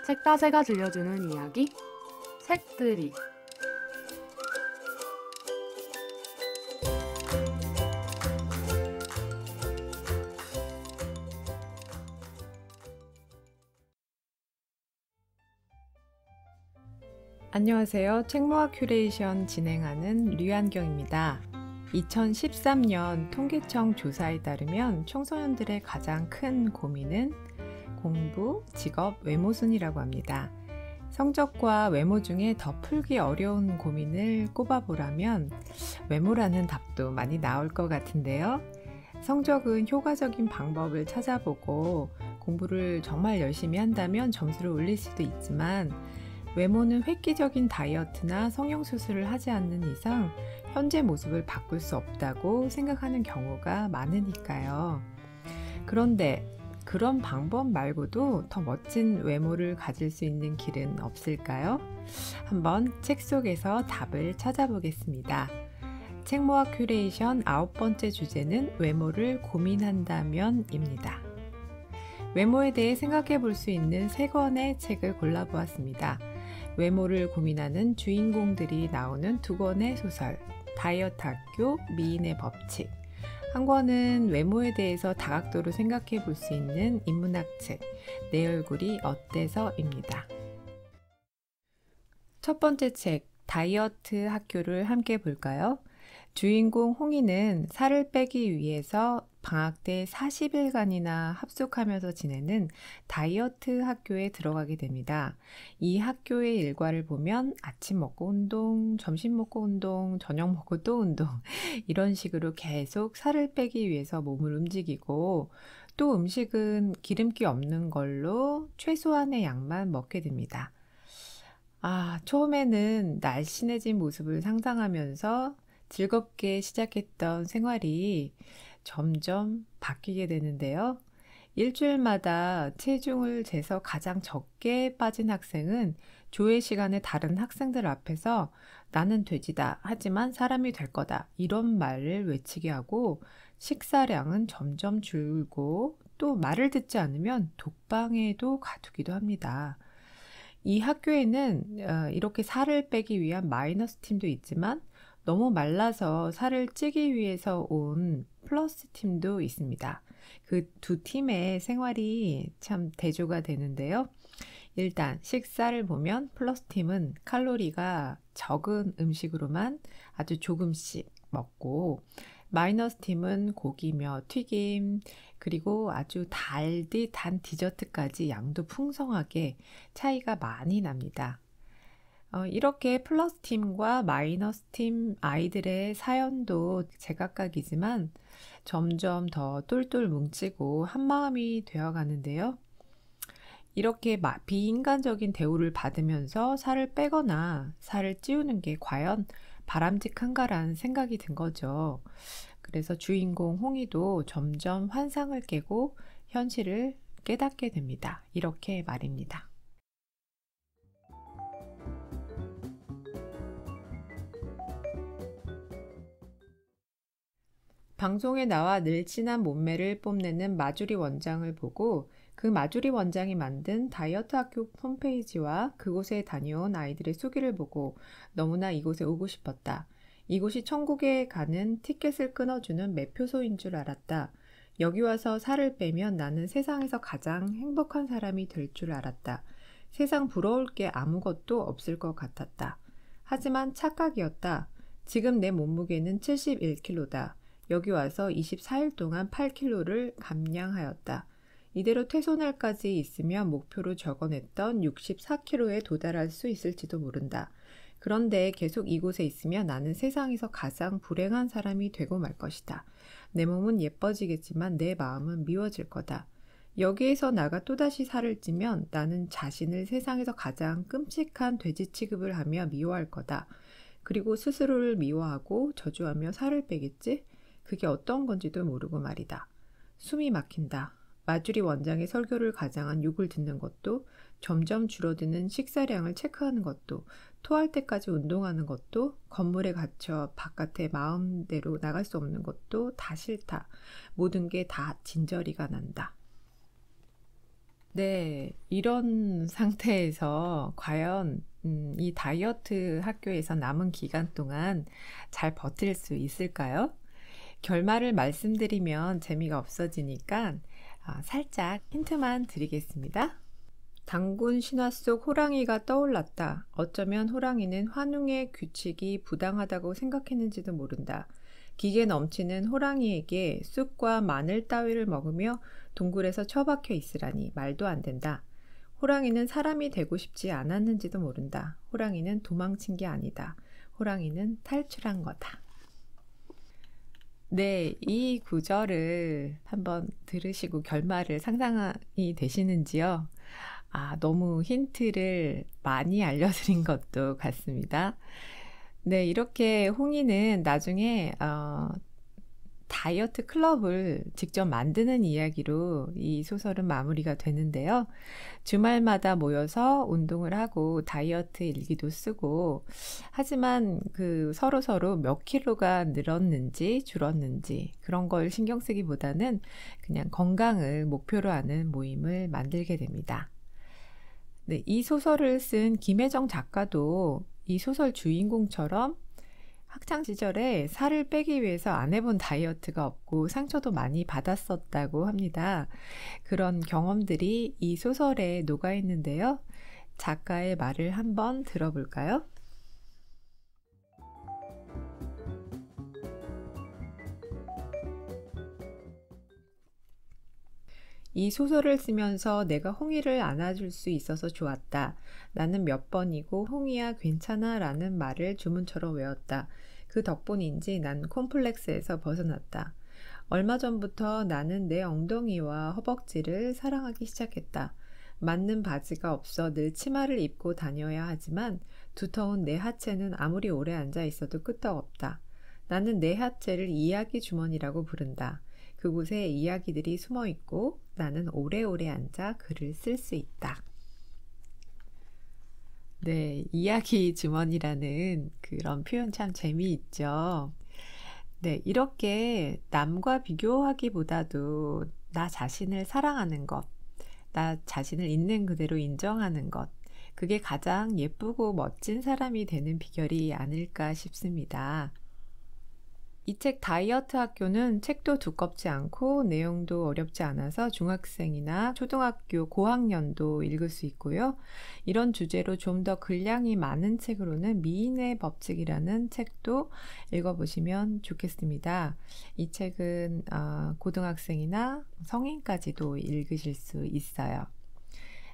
책다새가 들려주는 이야기 책들이. 안녕하세요. 책모아 큐레이션 진행하는 류한경입니다. 2013년 통계청 조사에 따르면 청소년들의 가장 큰 고민은 공부, 직업, 외모 순이라고 합니다. 성적과 외모 중에 더 풀기 어려운 고민을 꼽아보라면 외모라는 답도 많이 나올 것 같은데요. 성적은 효과적인 방법을 찾아보고 공부를 정말 열심히 한다면 점수를 올릴 수도 있지만 외모는 획기적인 다이어트나 성형수술을 하지 않는 이상 현재 모습을 바꿀 수 없다고 생각하는 경우가 많으니까요. 그런데 그런 방법 말고도 더 멋진 외모를 가질 수 있는 길은 없을까요? 한번 책 속에서 답을 찾아보겠습니다. 책모아 큐레이션 9번째 주제는 외모를 고민한다면입니다. 외모에 대해 생각해 볼 수 있는 3권의 책을 골라보았습니다. 외모를 고민하는 주인공들이 나오는 2권의 소설, 다이어트 학교, 미인의 법칙. 한 권은 외모에 대해서 다각도로 생각해 볼 수 있는 인문학책, 내 얼굴이 어때서입니다. 첫 번째 책, 다이어트 학교를 함께 볼까요? 주인공 홍이는 살을 빼기 위해서 방학 때 40일간이나 합숙하면서 지내는 다이어트 학교에 들어가게 됩니다. 이 학교의 일과를 보면 아침 먹고 운동, 점심 먹고 운동, 저녁 먹고 또 운동 이런 식으로 계속 살을 빼기 위해서 몸을 움직이고 또 음식은 기름기 없는 걸로 최소한의 양만 먹게 됩니다. 처음에는 날씬해진 모습을 상상하면서 즐겁게 시작했던 생활이 점점 바뀌게 되는데요. 일주일마다 체중을 재서 가장 적게 빠진 학생은 조회 시간에 다른 학생들 앞에서 나는 돼지다, 하지만 사람이 될 거다 이런 말을 외치게 하고 식사량은 점점 줄고 또 말을 듣지 않으면 독방에도 가두기도 합니다. 이 학교에는 이렇게 살을 빼기 위한 마이너스 팀도 있지만 너무 말라서 살을 찌기 위해서 온 플러스 팀도 있습니다. 그 두 팀의 생활이 참 대조가 되는데요. 일단 식사를 보면 플러스 팀은 칼로리가 적은 음식으로만 아주 조금씩 먹고 마이너스 팀은 고기며 튀김 그리고 아주 달디 단 디저트까지 양도 풍성하게 차이가 많이 납니다. 이렇게 플러스 팀과 마이너스 팀 아이들의 사연도 제각각이지만 점점 더 똘똘 뭉치고 한마음이 되어가는데요. 이렇게 비인간적인 대우를 받으면서 살을 빼거나 살을 찌우는 게 과연 바람직한가라는 생각이 든 거죠. 그래서 주인공 홍이도 점점 환상을 깨고 현실을 깨닫게 됩니다. 이렇게 말입니다. 방송에 나와 늘씬한 몸매를 뽐내는 마주리 원장을 보고 그 마주리 원장이 만든 다이어트 학교 홈페이지와 그곳에 다녀온 아이들의 수기를 보고 너무나 이곳에 오고 싶었다. 이곳이 천국에 가는 티켓을 끊어주는 매표소인 줄 알았다. 여기 와서 살을 빼면 나는 세상에서 가장 행복한 사람이 될 줄 알았다. 세상 부러울 게 아무것도 없을 것 같았다. 하지만 착각이었다. 지금 내 몸무게는 71kg다. 여기 와서 24일 동안 8kg를 감량하였다. 이대로 퇴소날까지 있으면 목표로 적어냈던 64kg에 도달할 수 있을지도 모른다. 그런데 계속 이곳에 있으면 나는 세상에서 가장 불행한 사람이 되고 말 것이다. 내 몸은 예뻐지겠지만 내 마음은 미워질 거다. 여기에서 나가 또다시 살을 찌면 나는 자신을 세상에서 가장 끔찍한 돼지 취급을 하며 미워할 거다. 그리고 스스로를 미워하고 저주하며 살을 빼겠지? 그게 어떤 건지도 모르고 말이다. 숨이 막힌다. 마주리 원장의 설교를 가장한 욕을 듣는 것도, 점점 줄어드는 식사량을 체크하는 것도, 토할 때까지 운동하는 것도, 건물에 갇혀 바깥에 마음대로 나갈 수 없는 것도 다 싫다. 모든 게 다 진저리가 난다. 네, 이런 상태에서 과연 이 다이어트 학교에서 남은 기간 동안 잘 버틸 수 있을까요? 결말을 말씀드리면 재미가 없어지니까 살짝 힌트만 드리겠습니다. 단군 신화 속 호랑이가 떠올랐다. 어쩌면 호랑이는 환웅의 규칙이 부당하다고 생각했는지도 모른다. 기계 넘치는 호랑이에게 쑥과 마늘 따위를 먹으며 동굴에서 처박혀 있으라니 말도 안 된다. 호랑이는 사람이 되고 싶지 않았는지도 모른다. 호랑이는 도망친 게 아니다. 호랑이는 탈출한 거다. 네, 이 구절을 한번 들으시고 결말을 상상이 되시는지요? 너무 힌트를 많이 알려드린 것도 같습니다. 네, 이렇게 홍이는 나중에 다이어트 클럽을 직접 만드는 이야기로 이 소설은 마무리가 되는데요. 주말마다 모여서 운동을 하고 다이어트 일기도 쓰고, 하지만 서로 몇 킬로가 늘었는지 줄었는지 그런 걸 신경 쓰기보다는 그냥 건강을 목표로 하는 모임을 만들게 됩니다. 네, 이 소설을 쓴 김혜정 작가도 이 소설 주인공처럼 학창 시절에 살을 빼기 위해서 안 해본 다이어트가 없고 상처도 많이 받았었다고 합니다. 그런 경험들이 이 소설에 녹아 있는데요. 작가의 말을 한번 들어볼까요? 이 소설을 쓰면서 내가 홍이를 안아줄 수 있어서 좋았다. 나는 몇 번이고 홍이야 괜찮아 라는 말을 주문처럼 외웠다. 그 덕분인지 난 콤플렉스에서 벗어났다. 얼마 전부터 나는 내 엉덩이와 허벅지를 사랑하기 시작했다. 맞는 바지가 없어 늘 치마를 입고 다녀야 하지만 두터운 내 하체는 아무리 오래 앉아 있어도 끄떡없다. 나는 내 하체를 이야기 주머니라고 부른다. 그곳에 이야기들이 숨어 있고 나는 오래오래 앉아 글을 쓸 수 있다. 네, 이야기 주머니라는 그런 표현 참 재미있죠. 네, 이렇게 남과 비교하기보다도 나 자신을 사랑하는 것, 나 자신을 있는 그대로 인정하는 것, 그게 가장 예쁘고 멋진 사람이 되는 비결이 아닐까 싶습니다. 이 책 다이어트 학교는 책도 두껍지 않고 내용도 어렵지 않아서 중학생이나 초등학교 고학년도 읽을 수 있고요. 이런 주제로 좀 더 분량이 많은 책으로는 미인의 법칙이라는 책도 읽어보시면 좋겠습니다. 이 책은 고등학생이나 성인까지도 읽으실 수 있어요.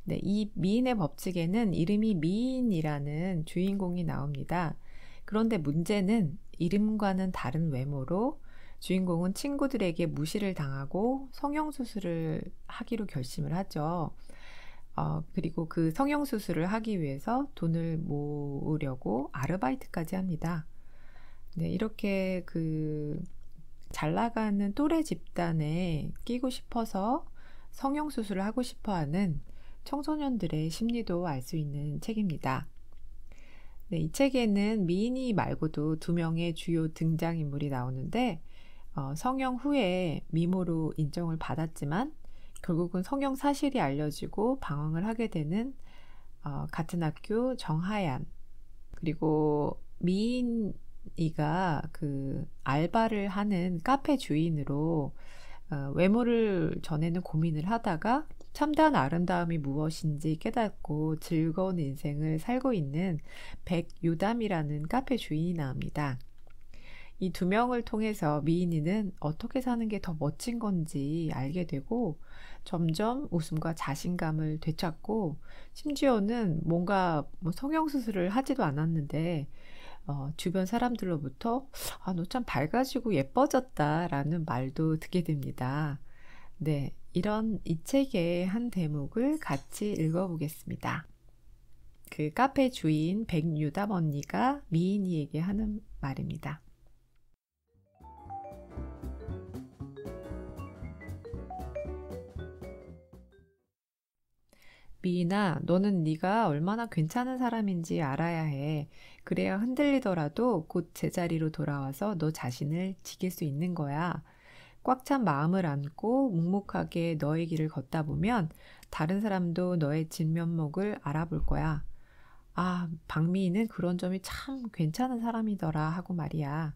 네, 이 미인의 법칙에는 이름이 미인이라는 주인공이 나옵니다. 그런데 문제는 이름과는 다른 외모로 주인공은 친구들에게 무시를 당하고 성형수술을 하기로 결심을 하죠. 그리고 그 성형수술을 하기 위해서 돈을 모으려고 아르바이트까지 합니다. 네, 이렇게 잘 나가는 또래 집단에 끼고 싶어서 성형수술을 하고 싶어 하는 청소년들의 심리도 알 수 있는 책입니다. 네, 이 책에는 미인이 말고도 두 명의 주요 등장인물이 나오는데 성형 후에 미모로 인정을 받았지만 결국은 성형 사실이 알려지고 방황을 하게 되는 같은 학교 정하얀, 그리고 미인이가 알바를 하는 카페 주인으로 외모를 전에는 고민을 하다가 참다한 아름다움이 무엇인지 깨닫고 즐거운 인생을 살고 있는 백유담이라는 카페 주인이 나옵니다. 이 두 명을 통해서 미인이는 어떻게 사는 게 더 멋진 건지 알게 되고 점점 웃음과 자신감을 되찾고 심지어는 뭔가 성형수술을 하지도 않았는데 주변 사람들로부터 너 참 밝아지고 예뻐졌다라는 말도 듣게 됩니다. 네, 이런 이 책의 한 대목을 같이 읽어보겠습니다. 그 카페 주인 백유담 언니가 미인이에게 하는 말입니다. 미인아, 너는 네가 얼마나 괜찮은 사람인지 알아야 해. 그래야 흔들리더라도 곧 제자리로 돌아와서 너 자신을 지킬 수 있는 거야. 꽉 찬 마음을 안고 묵묵하게 너의 길을 걷다 보면 다른 사람도 너의 진면목을 알아볼 거야. 아, 박미희는 그런 점이 참 괜찮은 사람이더라 하고 말이야.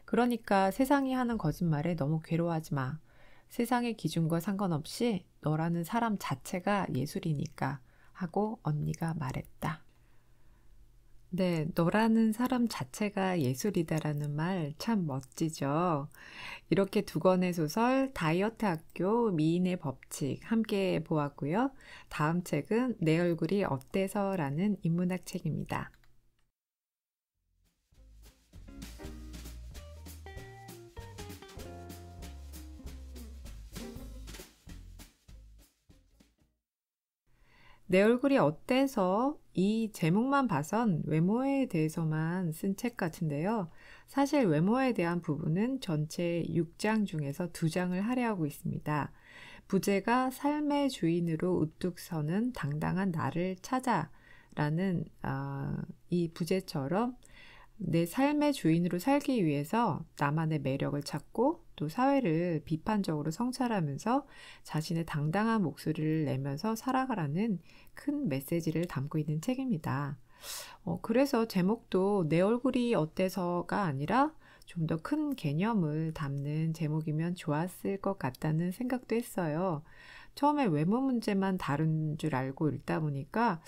그러니까 세상이 하는 거짓말에 너무 괴로워하지 마. 세상의 기준과 상관없이 너라는 사람 자체가 예술이니까 하고 언니가 말했다. 네, 너라는 사람 자체가 예술이다라는 말 참 멋지죠. 이렇게 두 권의 소설 다이어트 학교 미인의 법칙 함께 보았고요. 다음 책은 내 얼굴이 어때서라는 인문학 책입니다. 내 얼굴이 어때서 이 제목만 봐선 외모에 대해서만 쓴 책 같은데요. 사실 외모에 대한 부분은 전체 6장 중에서 2장을 할애하고 있습니다. 부제가 삶의 주인으로 우뚝 서는 당당한 나를 찾아라는 이 부제처럼 내 삶의 주인으로 살기 위해서 나만의 매력을 찾고 또 사회를 비판적으로 성찰하면서 자신의 당당한 목소리를 내면서 살아가라는 큰 메시지를 담고 있는 책입니다. 그래서 제목도 내 얼굴이 어때서가 아니라 좀 더 큰 개념을 담는 제목이면 좋았을 것 같다는 생각도 했어요. 처음에 외모 문제만 다룬 줄 알고 읽다 보니까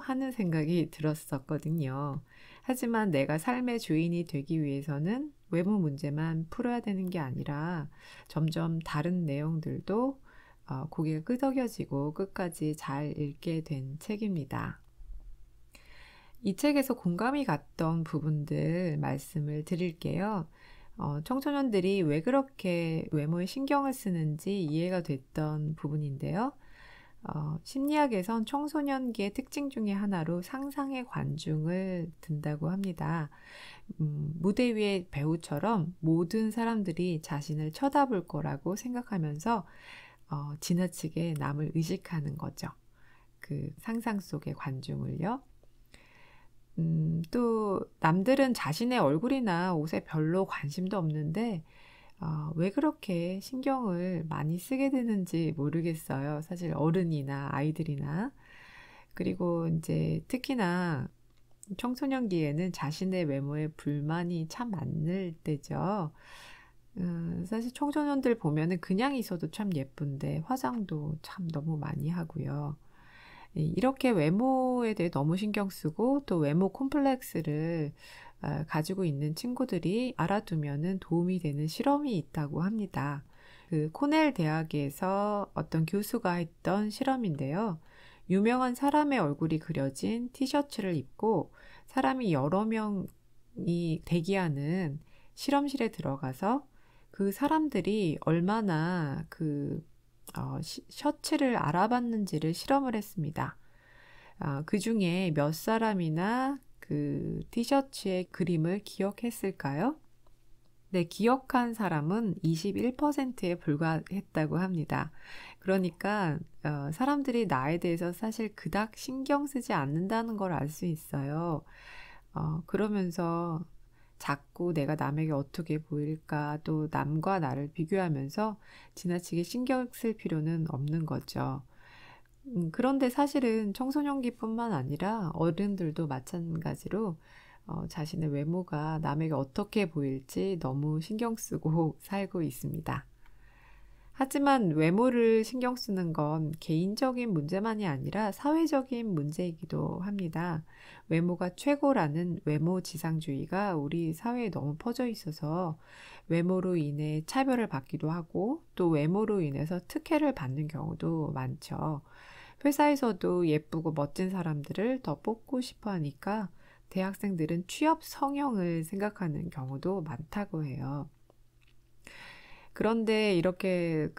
하는 생각이 들었었거든요. 하지만 내가 삶의 주인이 되기 위해서는 외모 문제만 풀어야 되는 게 아니라 점점 다른 내용들도 고개가 끄덕여지고 끝까지 잘 읽게 된 책입니다. 이 책에서 공감이 갔던 부분들 말씀을 드릴게요. 청소년들이 왜 그렇게 외모에 신경을 쓰는지 이해가 됐던 부분인데요. 심리학에선 청소년기의 특징 중에 하나로 상상의 관중을 든다고 합니다. 무대 위의 배우처럼 모든 사람들이 자신을 쳐다볼 거라고 생각하면서 지나치게 남을 의식하는 거죠. 그 상상 속의 관중을요. 또 남들은 자신의 얼굴이나 옷에 별로 관심도 없는데 왜 그렇게 신경을 많이 쓰게 되는지 모르겠어요. 사실 어른이나 아이들이나. 그리고 이제 특히나 청소년기에는 자신의 외모에 불만이 참 많을 때죠. 사실 청소년들 보면은 그냥 있어도 참 예쁜데 화장도 참 너무 많이 하고요. 이렇게 외모에 대해 너무 신경 쓰고 또 외모 콤플렉스를 가지고 있는 친구들이 알아두면은 도움이 되는 실험이 있다고 합니다. 그 코넬 대학에서 어떤 교수가 했던 실험인데요. 유명한 사람의 얼굴이 그려진 티셔츠를 입고 사람이 여러 명이 대기하는 실험실에 들어가서 그 사람들이 얼마나 셔츠를 알아봤는지를 실험을 했습니다. 그 중에 몇 사람이나 그 티셔츠의 그림을 기억했을까요? 네, 기억한 사람은 21%에 불과했다고 합니다. 그러니까 사람들이 나에 대해서 사실 그닥 신경 쓰지 않는다는 걸 알 수 있어요. 그러면서 자꾸 내가 남에게 어떻게 보일까 또 남과 나를 비교하면서 지나치게 신경 쓸 필요는 없는 거죠. 그런데 사실은 청소년기뿐만 아니라 어른들도 마찬가지로 자신의 외모가 남에게 어떻게 보일지 너무 신경 쓰고 살고 있습니다. 하지만 외모를 신경 쓰는 건 개인적인 문제만이 아니라 사회적인 문제이기도 합니다. 외모가 최고라는 외모 지상주의가 우리 사회에 너무 퍼져 있어서 외모로 인해 차별을 받기도 하고 또 외모로 인해서 특혜를 받는 경우도 많죠. 회사에서도 예쁘고 멋진 사람들을 더 뽑고 싶어 하니까 대학생들은 취업 성형을 생각하는 경우도 많다고 해요. 그런데 이렇게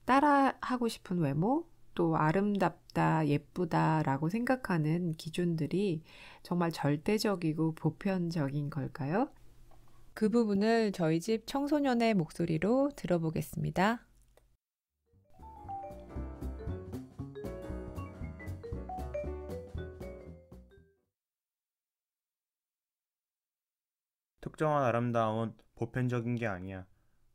따라하고 싶은 외모, 또 아름답다, 예쁘다라고 생각하는 기준들이 정말 절대적이고 보편적인 걸까요? 그 부분을 저희 집 청소년의 목소리로 들어보겠습니다. 특정한 아름다움은 보편적인 게 아니야.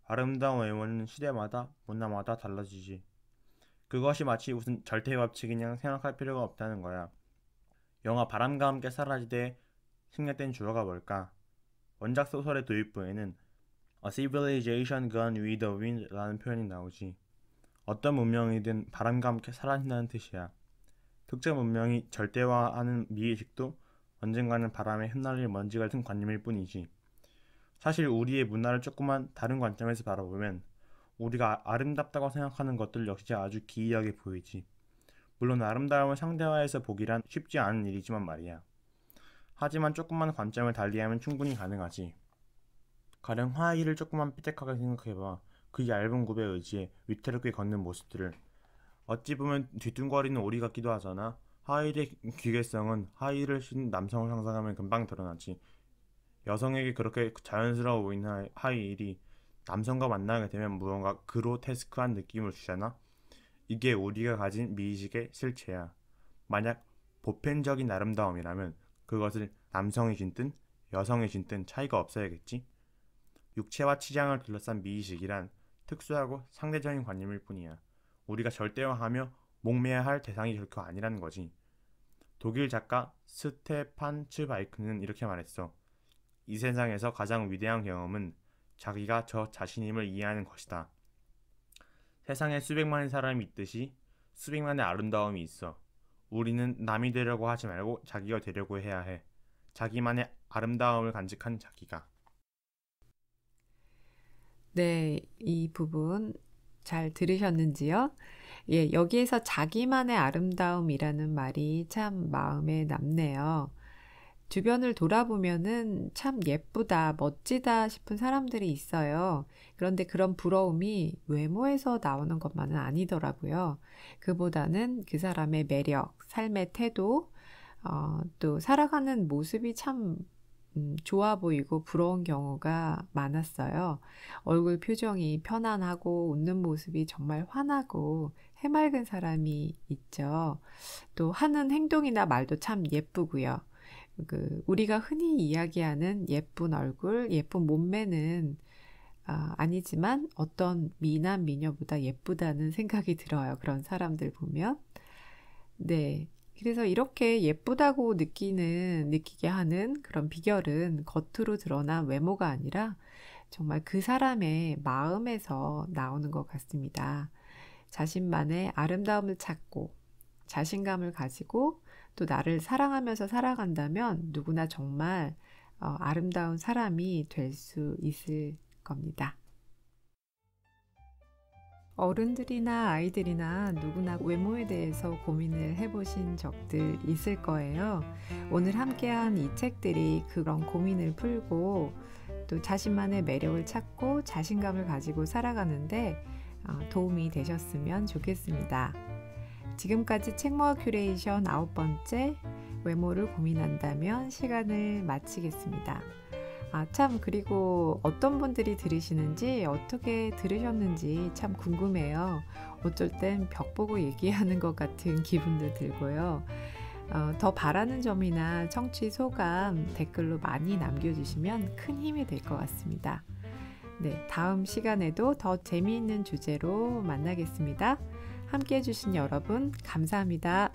아름다운 외모는 시대마다 문화마다 달라지지. 그것이 마치 무슨 절대 법칙이냐 생각할 필요가 없다는 거야. 영화 바람과 함께 사라지되 생략된 주어가 뭘까? 원작 소설의 도입부에는 A civilization gone with the wind 라는 표현이 나오지. 어떤 문명이든 바람과 함께 사라진다는 뜻이야. 특정 문명이 절대화하는 미의식도 언젠가는 바람에 흩날릴 먼지 같은 관념일 뿐이지. 사실 우리의 문화를 조금만 다른 관점에서 바라보면 우리가 아름답다고 생각하는 것들 역시 아주 기이하게 보이지. 물론 아름다움을 상대화해서 보기란 쉽지 않은 일이지만 말이야. 하지만 조금만 관점을 달리하면 충분히 가능하지. 가령 하이힐을 조금만 삐딱하게 생각해봐. 그 얇은 굽에 의지해 위태롭게 걷는 모습들을. 어찌 보면 뒤뚱거리는 오리 같기도 하잖아. 하이힐의 기괴성은 하이힐을 신은 남성을 상상하면 금방 드러나지. 여성에게 그렇게 자연스러워 보이는 하이힐이 남성과 만나게 되면 무언가 그로테스크한 느낌을 주잖아. 이게 우리가 가진 미의식의 실체야. 만약 보편적인 아름다움이라면 그것을 남성이 신든 여성이 신든 차이가 없어야겠지. 육체와 치장을 둘러싼 미의식이란 특수하고 상대적인 관념일 뿐이야. 우리가 절대화하며 목매야 할 대상이 결코 아니라는 거지. 독일 작가 스테판 츠바이크는 이렇게 말했어. 이 세상에서 가장 위대한 경험은 자기가 저 자신임을 이해하는 것이다. 세상에 수백만의 사람이 있듯이 수백만의 아름다움이 있어. 우리는 남이 되려고 하지 말고 자기가 되려고 해야 해. 자기만의 아름다움을 간직한 자기가. 네, 이 부분 잘 들으셨는지요? 예, 여기에서 자기만의 아름다움이라는 말이 참 마음에 남네요. 주변을 돌아보면은 참 예쁘다, 멋지다 싶은 사람들이 있어요. 그런데 그런 부러움이 외모에서 나오는 것만은 아니더라고요. 그보다는 그 사람의 매력, 삶의 태도, 또 살아가는 모습이 참 좋아 보이고 부러운 경우가 많았어요. 얼굴 표정이 편안하고 웃는 모습이 정말 환하고 해맑은 사람이 있죠. 또 하는 행동이나 말도 참 예쁘고요. 우리가 흔히 이야기하는 예쁜 얼굴, 예쁜 몸매는 아니지만 어떤 미남 미녀보다 예쁘다는 생각이 들어요. 그런 사람들 보면. 네. 그래서 이렇게 예쁘다고 느끼게 하는 그런 비결은 겉으로 드러난 외모가 아니라 정말 그 사람의 마음에서 나오는 것 같습니다. 자신만의 아름다움을 찾고 자신감을 가지고 또 나를 사랑하면서 살아간다면 누구나 정말 아름다운 사람이 될 수 있을 겁니다. 어른들이나 아이들이나 누구나 외모에 대해서 고민을 해보신 적들 있을 거예요. 오늘 함께한 이 책들이 그런 고민을 풀고 또 자신만의 매력을 찾고 자신감을 가지고 살아가는데 도움이 되셨으면 좋겠습니다. 지금까지 책모아 큐레이션 9번째 외모를 고민한다면 시간을 마치겠습니다. 참 그리고 어떤 분들이 들으시는지 어떻게 들으셨는지 참 궁금해요. 어쩔 땐 벽 보고 얘기하는 것 같은 기분도 들고요. 더 바라는 점이나 청취 소감 댓글로 많이 남겨주시면 큰 힘이 될 것 같습니다. 네, 다음 시간에도 더 재미있는 주제로 만나겠습니다. 함께 해주신 여러분 감사합니다.